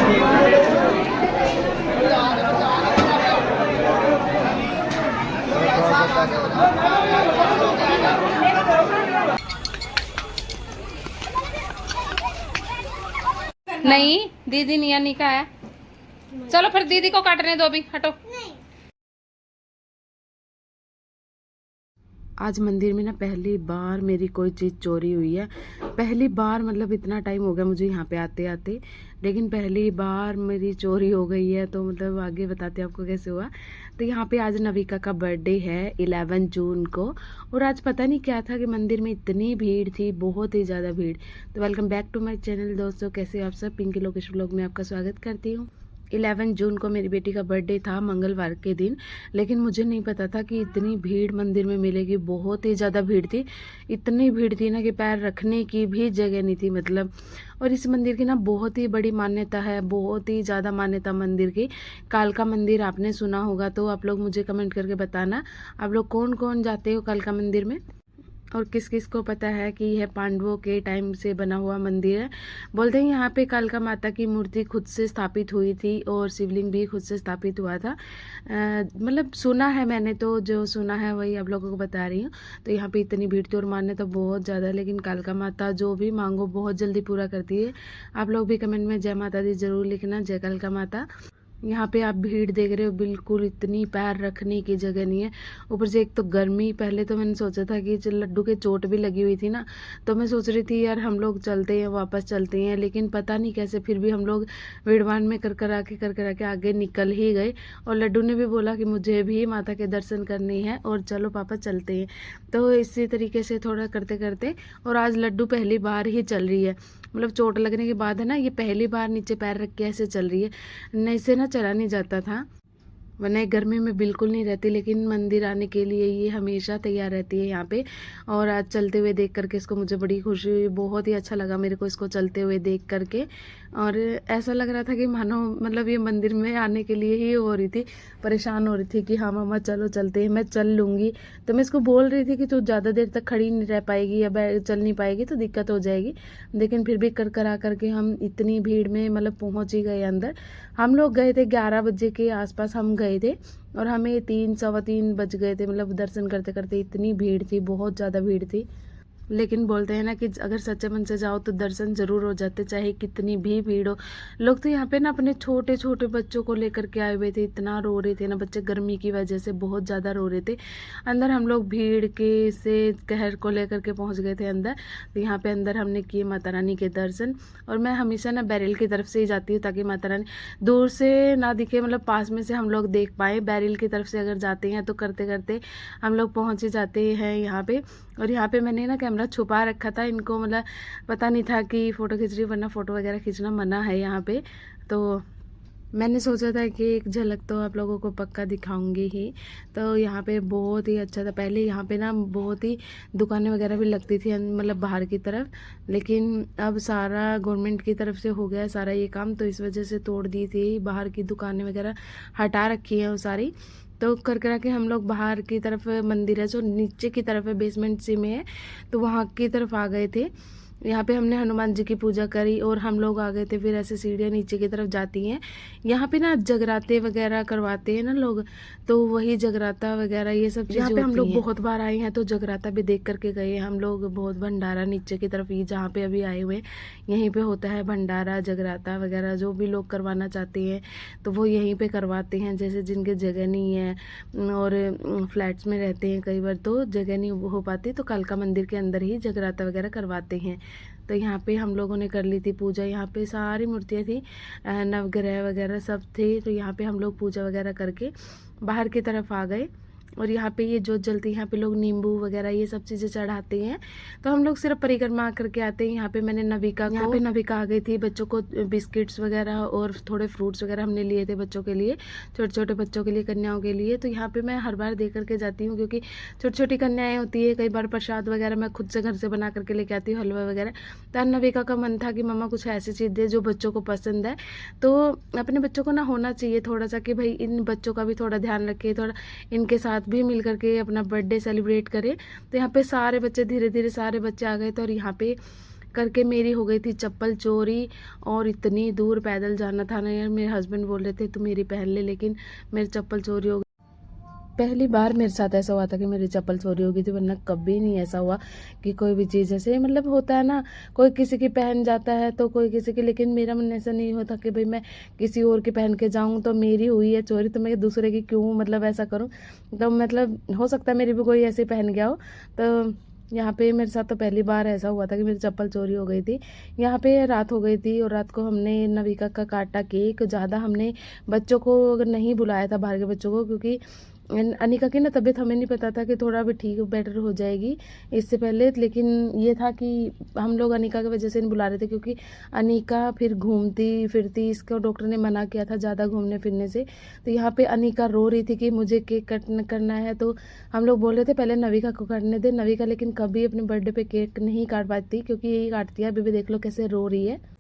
नहीं दीदी निया का है। चलो फिर दीदी को काटने दो, अभी हटो। आज मंदिर में ना पहली बार मेरी कोई चीज़ चोरी हुई है। पहली बार मतलब इतना टाइम हो गया मुझे यहाँ पे आते आते, लेकिन पहली बार मेरी चोरी हो गई है। तो मतलब आगे बताते हैं आपको कैसे हुआ। तो यहाँ पे आज नविका का बर्थडे है 11 जून को, और आज पता नहीं क्या था कि मंदिर में इतनी भीड़ थी, बहुत ही ज़्यादा भीड़। तो welcome back to my channel दोस्तों, कैसे आप सब। पिंकी लोकेश ब्लॉग में आपका स्वागत करती हूँ। 11 जून को मेरी बेटी का बर्थडे था, मंगलवार के दिन, लेकिन मुझे नहीं पता था कि इतनी भीड़ मंदिर में मिलेगी। बहुत ही ज़्यादा भीड़ थी, इतनी भीड़ थी ना कि पैर रखने की भी जगह नहीं थी मतलब। और इस मंदिर की ना बहुत ही बड़ी मान्यता है, बहुत ही ज़्यादा मान्यता मंदिर की। कालका मंदिर आपने सुना होगा, तो आप लोग मुझे कमेंट करके बताना आप लोग कौन कौन जाते हो कालका मंदिर में, और किस किस को पता है कि यह पांडवों के टाइम से बना हुआ मंदिर है। बोलते हैं यहाँ पे कालका माता की मूर्ति खुद से स्थापित हुई थी, और शिवलिंग भी खुद से स्थापित हुआ था। मतलब सुना है मैंने, तो जो सुना है वही आप लोगों को बता रही हूँ। तो यहाँ पे इतनी भीड़ थी और मान्यता तो बहुत ज़्यादा है, लेकिन कालका माता जो भी मांगो बहुत जल्दी पूरा करती है। आप लोग भी कमेंट में जय माता दी ज़रूर लिखना, जय कालका माता। यहाँ पे आप भीड़ देख रहे हो, बिल्कुल इतनी पैर रखने की जगह नहीं है। ऊपर से एक तो गर्मी, पहले तो मैंने सोचा था कि लड्डू के चोट भी लगी हुई थी ना, तो मैं सोच रही थी यार हम लोग चलते हैं, वापस चलते हैं, लेकिन पता नहीं कैसे फिर भी हम लोग भीड़भाड़ में कर कर के आगे निकल ही गए। और लड्डू ने भी बोला कि मुझे भी माता के दर्शन करने हैं और चलो पापा चलते हैं। तो इसी तरीके से थोड़ा करते करते, और आज लड्डू पहली बार ही चल रही है, मतलब चोट लगने के बाद है ना, ये पहली बार नीचे पैर रख के ऐसे चल रही है। नहीं से ना चला नहीं जाता था, वरना गर्मी में बिल्कुल नहीं रहती, लेकिन मंदिर आने के लिए ये हमेशा तैयार रहती है यहाँ पे। और आज चलते हुए देख करके इसको मुझे बड़ी खुशी हुई, बहुत ही अच्छा लगा मेरे को इसको चलते हुए देख करके। और ऐसा लग रहा था कि मानो मतलब ये मंदिर में आने के लिए ही हो रही थी, परेशान हो रही थी कि हाँ मम्मा चलो चलते हैं, मैं चल लूँगी। तो मैं इसको बोल रही थी कि तू ज़्यादा देर तक खड़ी नहीं रह पाएगी या चल नहीं पाएगी तो दिक्कत हो जाएगी, लेकिन फिर भी कर करा करके हम इतनी भीड़ में मतलब पहुँच ही गए अंदर। हम लोग गए थे 11 बजे के आसपास हम गए थे, और हमें 3 सवा 3 बज गए थे, मतलब दर्शन करते करते। इतनी भीड़ थी, बहुत ज़्यादा भीड़ थी। लेकिन बोलते हैं ना कि अगर सच्चे मन से जाओ तो दर्शन जरूर हो जाते, चाहे कितनी भी भीड़ हो। लोग तो यहाँ पे ना अपने छोटे छोटे बच्चों को लेकर के आए हुए थे, इतना रो रहे थे ना बच्चे, गर्मी की वजह से बहुत ज़्यादा रो रहे थे। अंदर हम लोग भीड़ के से कहर को लेकर के पहुँच गए थे अंदर। तो यहाँ पे अंदर हमने किए माता रानी के दर्शन। और मैं हमेशा ना बैरिल की तरफ से ही जाती हूँ, ताकि माता रानी दूर से ना दिखे, मतलब पास में से हम लोग देख पाए। बैरिल की तरफ से अगर जाते हैं तो करते करते हम लोग पहुँच ही जाते हैं यहाँ पे। और यहाँ पे मैंने ना कैमरा छुपा रखा था, इनको मतलब पता नहीं था कि फ़ोटो खींच रही, वरना फ़ोटो वगैरह खींचना मना है यहाँ पे। तो मैंने सोचा था कि एक झलक तो आप लोगों को पक्का दिखाऊंगी ही। तो यहाँ पे बहुत ही अच्छा था। पहले यहाँ पे ना बहुत ही दुकानें वगैरह भी लगती थी, मतलब बाहर की तरफ, लेकिन अब सारा गवर्नमेंट की तरफ से हो गया है सारा ये काम, तो इस वजह से तोड़ दी थी बाहर की दुकानें वगैरह, हटा रखी है वो सारी। तो कर करा के हम लोग बाहर की तरफ, मंदिर है जो नीचे की तरफ है, बेसमेंट सी में है, तो वहाँ की तरफ आ गए थे। यहाँ पे हमने हनुमान जी की पूजा करी और हम लोग आ गए थे। फिर ऐसे सीढ़ियाँ नीचे की तरफ जाती हैं। यहाँ पे ना जगराते वगैरह करवाते हैं ना लोग, तो वही जगराता वगैरह ये सब चीज़ें होती हैं। हम लोग बहुत बार आए हैं तो जगराता भी देख करके गए हैं हम लोग। बहुत भंडारा नीचे की तरफ, ये जहाँ पे अभी आए हुए हैं यहीं पे होता है भंडारा जगराता वगैरह। जो भी लोग करवाना चाहते हैं तो वो यहीं पे करवाते हैं, जैसे जिनके जगह नहीं है और फ्लैट्स में रहते हैं कई बार तो जगह नहीं हो पाती, तो कालका मंदिर के अंदर ही जगराता वगैरह करवाते हैं। तो यहाँ पे हम लोगों ने कर ली थी पूजा। यहाँ पे सारी मूर्तियाँ थी, नवग्रह वगैरह सब थे। तो यहाँ पे हम लोग पूजा वगैरह करके बाहर की तरफ आ गए। और यहाँ पे ये जोत जलती है, यहाँ पे लोग नींबू वगैरह ये सब चीज़ें चढ़ाते हैं। तो हम लोग सिर्फ परिक्रमा करके आते हैं। यहाँ पे मैंने यहाँ पे नविका आ गई थी, बच्चों को बिस्किट्स वगैरह और थोड़े फ्रूट्स वगैरह हमने लिए थे बच्चों के लिए, छोटे छोटे बच्चों के लिए, कन्याओं के लिए। तो यहाँ पे मैं हर बार दे करके जाती हूँ, क्योंकि छोटी छोटी कन्याएँ होती है, कई बार प्रसाद वगैरह मैं खुद से घर से बना करके लेके आती हूँ, हलवा वगैरह। तो नविका का मन था कि मम्मा कुछ ऐसी चीज़ दे जो बच्चों को पसंद है। तो अपने बच्चों को ना होना चाहिए थोड़ा सा कि भाई इन बच्चों का भी थोड़ा ध्यान रखे, थोड़ा इनके साथ भी मिल करके अपना बर्थडे सेलिब्रेट करें। तो यहाँ पे सारे बच्चे, धीरे धीरे सारे बच्चे आ गए थे और यहाँ पे करके मेरी हो गई थी चप्पल चोरी। और इतनी दूर पैदल जाना था ना यार, मेरे हस्बैंड बोल रहे थे तू मेरी पहन ले, लेकिन मेरी चप्पल चोरी हो गई। पहली बार मेरे साथ ऐसा हुआ था कि मेरी चप्पल चोरी हो गई थी, वरना कभी नहीं ऐसा हुआ कि कोई भी चीज़ ऐसे मतलब होता है ना, कोई किसी की पहन जाता है तो कोई किसी की, लेकिन मेरा मन ऐसा नहीं होता कि भाई मैं किसी और की पहन के जाऊं, तो मेरी हुई है चोरी तो मैं दूसरे की क्यों मतलब ऐसा करूं। तो मतलब हो सकता है मेरी भी कोई ऐसे पहन गया हो। तो यहाँ पे मेरे साथ तो पहली बार ऐसा हुआ था कि मेरी चप्पल चोरी हो गई थी। यहाँ पे रात हो गई थी और रात को हमने नविका का काटा केक। ज़्यादा हमने बच्चों को अगर नहीं बुलाया था, बाहर के बच्चों को, क्योंकि अनिका की ना तबीयत हमें नहीं पता था कि थोड़ा भी ठीक बेटर हो जाएगी इससे पहले। लेकिन ये था कि हम लोग अनिका की वजह से नहीं बुला रहे थे, क्योंकि अनिका फिर घूमती फिरती, इसको डॉक्टर ने मना किया था ज़्यादा घूमने फिरने से। तो यहाँ पे अनिका रो रही थी कि मुझे केक कट करना है, तो हम लोग बोल रहे थे पहले नविका को काटने दे। नविका लेकिन कभी अपने बर्थडे पे केक नहीं काट पाती, क्योंकि यही काटती है। अभी भी देख लो कैसे रो रही है।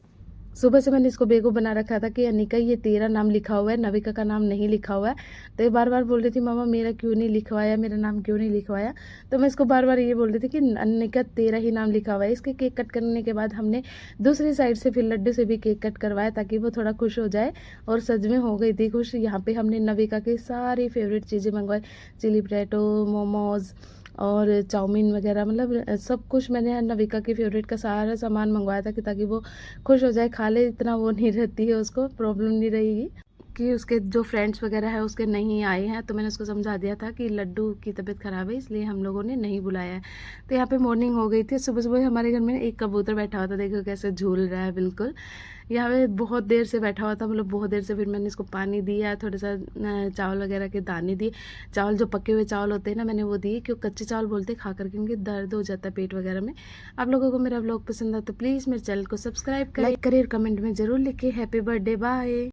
सुबह से मैंने इसको बेगो बना रखा था कि अनिका ये तेरा नाम लिखा हुआ है, नविका का नाम नहीं लिखा हुआ है। तो ये बार बार बोल रही थी मामा मेरा क्यों नहीं लिखवाया, मेरा नाम क्यों नहीं लिखवाया। तो मैं इसको बार बार ये बोल रही थी कि अनिका तेरा ही नाम लिखा हुआ है। इसके केक कट करने के बाद हमने दूसरी साइड से फिर लड्डू से भी केक कट करवाया, ताकि वो थोड़ा खुश हो जाए। और सच में हो गई थी खुश। यहाँ पे हमने नविका की सारी फेवरेट चीज़ें मंगवाई, चिली पोटैटो, मोमोज और चाउमीन वगैरह, मतलब सब कुछ मैंने नविका की फेवरेट का सारा सामान मंगवाया था कि ताकि वो खुश हो जाए, खा ले। इतना वो नहीं रहती है, उसको प्रॉब्लम नहीं रहेगी कि उसके जो फ्रेंड्स वगैरह है उसके नहीं आए हैं। तो मैंने उसको समझा दिया था कि लड्डू की तबीयत ख़राब है, इसलिए हम लोगों ने नहीं बुलाया है। तो यहाँ पे मॉर्निंग हो गई थी। सुबह सुबह हमारे घर में एक कबूतर बैठा हुआ था, देखो कैसे झूल रहा है बिल्कुल। यहाँ पे बहुत देर से बैठा हुआ था, मतलब बहुत देर से। फिर मैंने इसको पानी दिया, थोड़ा सा चावल वगैरह के दाने दिए। चावल जो पके हुए चावल होते हैं ना, मैंने वो दिए, क्यों कच्चे चावल बोलते खा करके उनके दर्द हो जाता है पेट वगैरह में। आप लोगों को मेरा ब्लॉग पसंद आता तो प्लीज़ मेरे चैनल को सब्सक्राइब करें, लाइक करें और कमेंट में ज़रूर लिखें हैप्पी बर्थडे, बाय।